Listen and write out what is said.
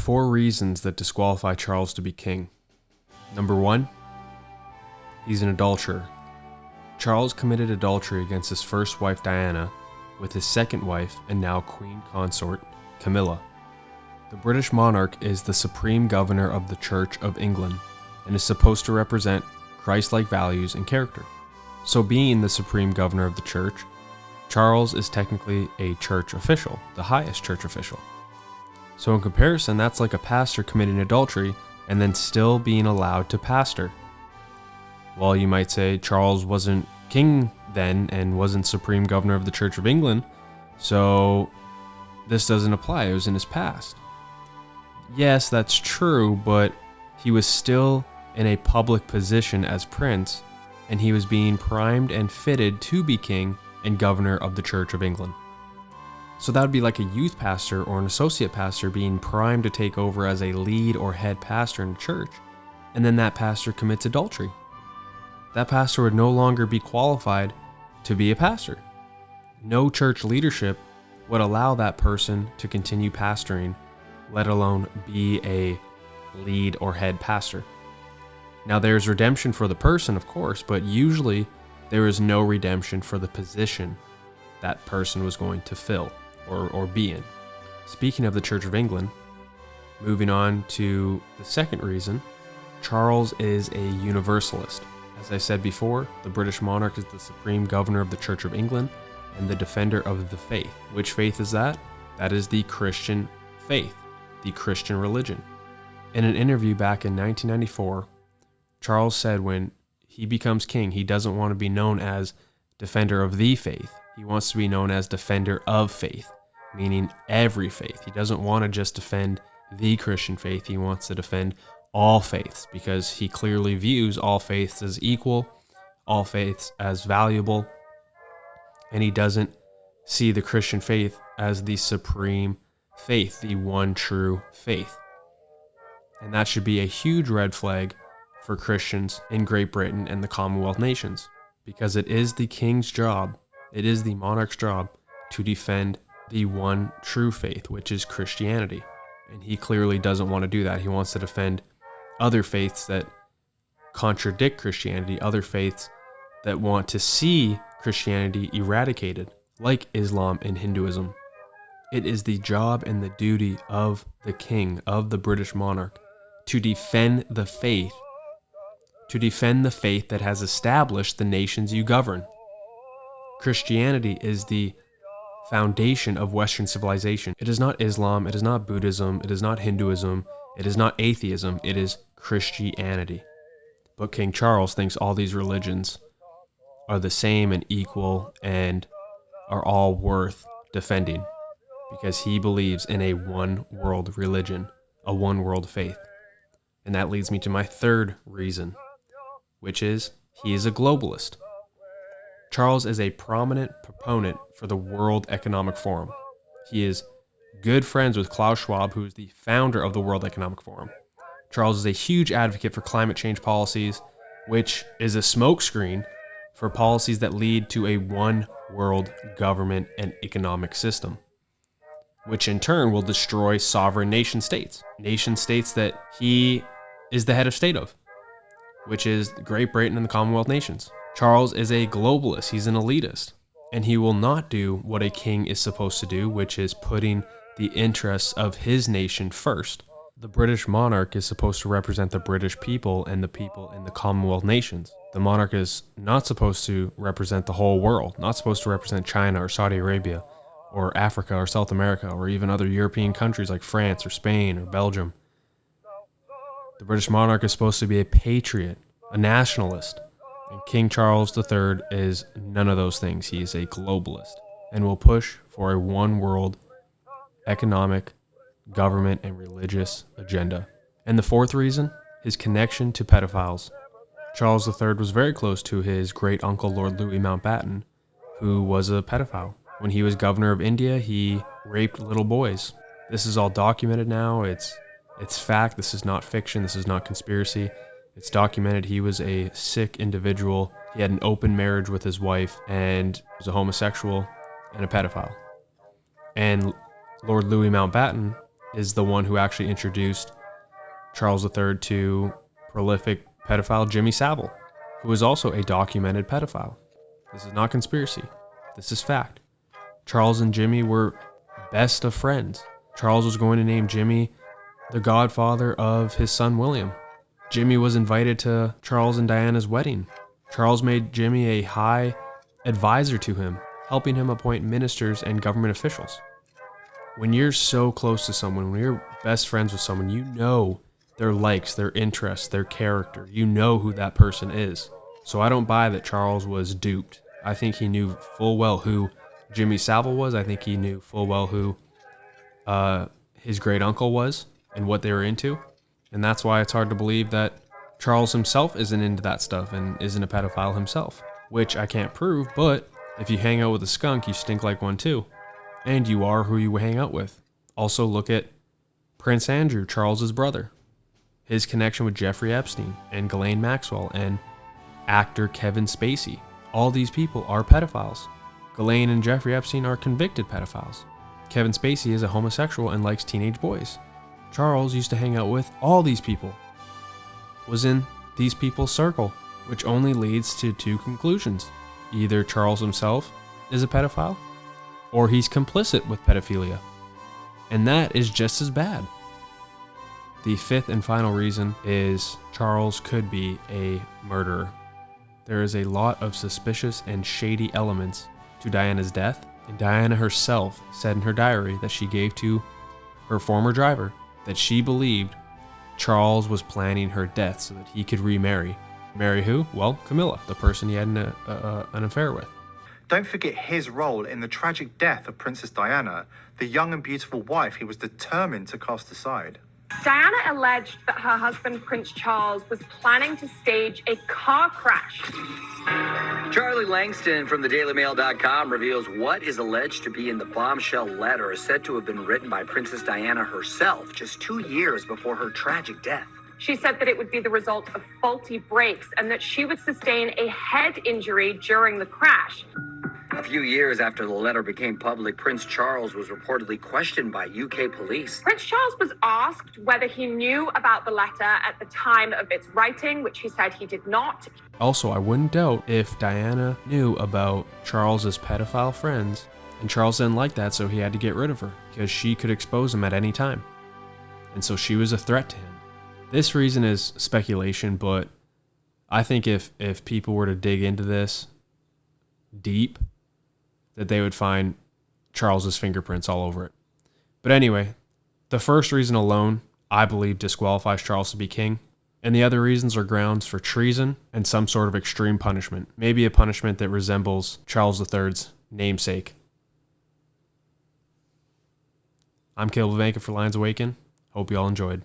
4 reasons that disqualify Charles to be king. Number 1, he's an adulterer. Charles committed adultery against his first wife Diana with his second wife and now queen consort Camilla. The British monarch is the supreme governor of the Church of England and is supposed to represent Christ-like values and character. So being the supreme governor of the church, Charles is technically a church official, the highest church official. So in comparison, that's like a pastor committing adultery and then still being allowed to pastor. Well, you might say Charles wasn't king then and wasn't supreme governor of the Church of England, so this doesn't apply. It was in his past. Yes, that's true, but he was still in a public position as prince, and he was being primed and fitted to be king and governor of the Church of England. So that would be like a youth pastor or an associate pastor being primed to take over as a lead or head pastor in a church, and then that pastor commits adultery. That pastor would no longer be qualified to be a pastor. No church leadership would allow that person to continue pastoring, let alone be a lead or head pastor. Now there's redemption for the person, of course, but usually there is no redemption for the position that person was going to fill or be in. Speaking of the Church of England, moving on to the second reason, Charles is a universalist. As I said before, the British monarch is the supreme governor of the Church of England and the defender of the faith. Which faith is that? That is the Christian faith, the Christian religion. In an interview back in 1994, Charles said when he becomes king, he doesn't want to be known as defender of the faith. He wants to be known as defender of faith, meaning every faith. He doesn't want to just defend the Christian faith. He wants to defend all faiths because he clearly views all faiths as equal, all faiths as valuable, and he doesn't see the Christian faith as the supreme faith, the one true faith. And that should be a huge red flag for Christians in Great Britain and the Commonwealth nations, because it is the king's job, it is the monarch's job to defend the one true faith, which is Christianity. And he clearly doesn't want to do that. He wants to defend other faiths that contradict Christianity, other faiths that want to see Christianity eradicated, like Islam and Hinduism. It is the job and the duty of the king, of the British monarch, to defend the faith that has established the nations you govern. Christianity is the foundation of Western civilization. It is not Islam, it is not Buddhism, it is not Hinduism, it is not atheism, it is Christianity. But King Charles thinks all these religions are the same and equal and are all worth defending because he believes in a one world religion, a one world faith. And that leads me to my third reason, which is he is a globalist. Charles is a prominent proponent for the World Economic Forum. He is good friends with Klaus Schwab, who is the founder of the World Economic Forum. Charles is a huge advocate for climate change policies, which is a smokescreen for policies that lead to a one world government and economic system, which in turn will destroy sovereign nation states that he is the head of state of, which is Great Britain and the Commonwealth nations. Charles is a globalist, he's an elitist, and he will not do what a king is supposed to do, which is putting the interests of his nation first. The British monarch is supposed to represent the British people and the people in the Commonwealth nations. The monarch is not supposed to represent the whole world, not supposed to represent China or Saudi Arabia or Africa or South America or even other European countries like France or Spain or Belgium. The British monarch is supposed to be a patriot, a nationalist. And King Charles III is none of those things. He is a globalist and will push for a one world economic, government, and religious agenda. And the fourth reason, his connection to pedophiles. Charles III was very close to his great uncle, Lord Louis Mountbatten, who was a pedophile. When he was governor of India, he raped little boys. This is all documented now. It's fact. This is not fiction. This is not conspiracy. It's documented. He was a sick individual. He had an open marriage with his wife and was a homosexual and a pedophile. And Lord Louis Mountbatten is the one who actually introduced Charles III to prolific pedophile Jimmy Savile, who is also a documented pedophile. This is not conspiracy. This is fact. Charles and Jimmy were best of friends. Charles was going to name Jimmy the godfather of his son William. Jimmy was invited to Charles and Diana's wedding. Charles made Jimmy a high advisor to him, helping him appoint ministers and government officials. When you're so close to someone, when you're best friends with someone, you know their likes, their interests, their character. You know who that person is. So I don't buy that Charles was duped. I think he knew full well who Jimmy Savile was. I think he knew full well who his great uncle was and what they were into. And that's why it's hard to believe that Charles himself isn't into that stuff and isn't a pedophile himself, which I can't prove, but if you hang out with a skunk, you stink like one too. And you are who you hang out with. Also look at Prince Andrew, Charles's brother. His connection with Jeffrey Epstein and Ghislaine Maxwell and actor Kevin Spacey. All these people are pedophiles. Ghislaine and Jeffrey Epstein are convicted pedophiles. Kevin Spacey is a homosexual and likes teenage boys. Charles used to hang out with all these people, was in these people's circle, which only leads to two conclusions. Either Charles himself is a pedophile, or he's complicit with pedophilia. And that is just as bad. The fifth and final reason is Charles could be a murderer. There is a lot of suspicious and shady elements to Diana's death, and Diana herself said in her diary that she gave to her former driver that she believed Charles was planning her death so that he could remarry. Marry who? Well, Camilla, the person he had an affair with. Don't forget his role in the tragic death of Princess Diana, the young and beautiful wife he was determined to cast aside. Diana alleged that her husband, Prince Charles, was planning to stage a car crash. Charlie Langston from thedailymail.com reveals what is alleged to be in the bombshell letter said to have been written by Princess Diana herself just 2 years before her tragic death. She said that it would be the result of faulty brakes and that she would sustain a head injury during the crash. A few years after the letter became public, Prince Charles was reportedly questioned by UK police. Prince Charles was asked whether he knew about the letter at the time of its writing, which he said he did not. Also, I wouldn't doubt if Diana knew about Charles's pedophile friends, and Charles didn't like that, so he had to get rid of her, because she could expose him at any time. And so she was a threat to him. This reason is speculation, but I think if people were to dig into this deep, that they would find Charles's fingerprints all over it. But anyway, the first reason alone, I believe, disqualifies Charles to be king. And the other reasons are grounds for treason and some sort of extreme punishment. Maybe a punishment that resembles Charles III's namesake. I'm Caleb Vanka for Lions Awaken. Hope you all enjoyed.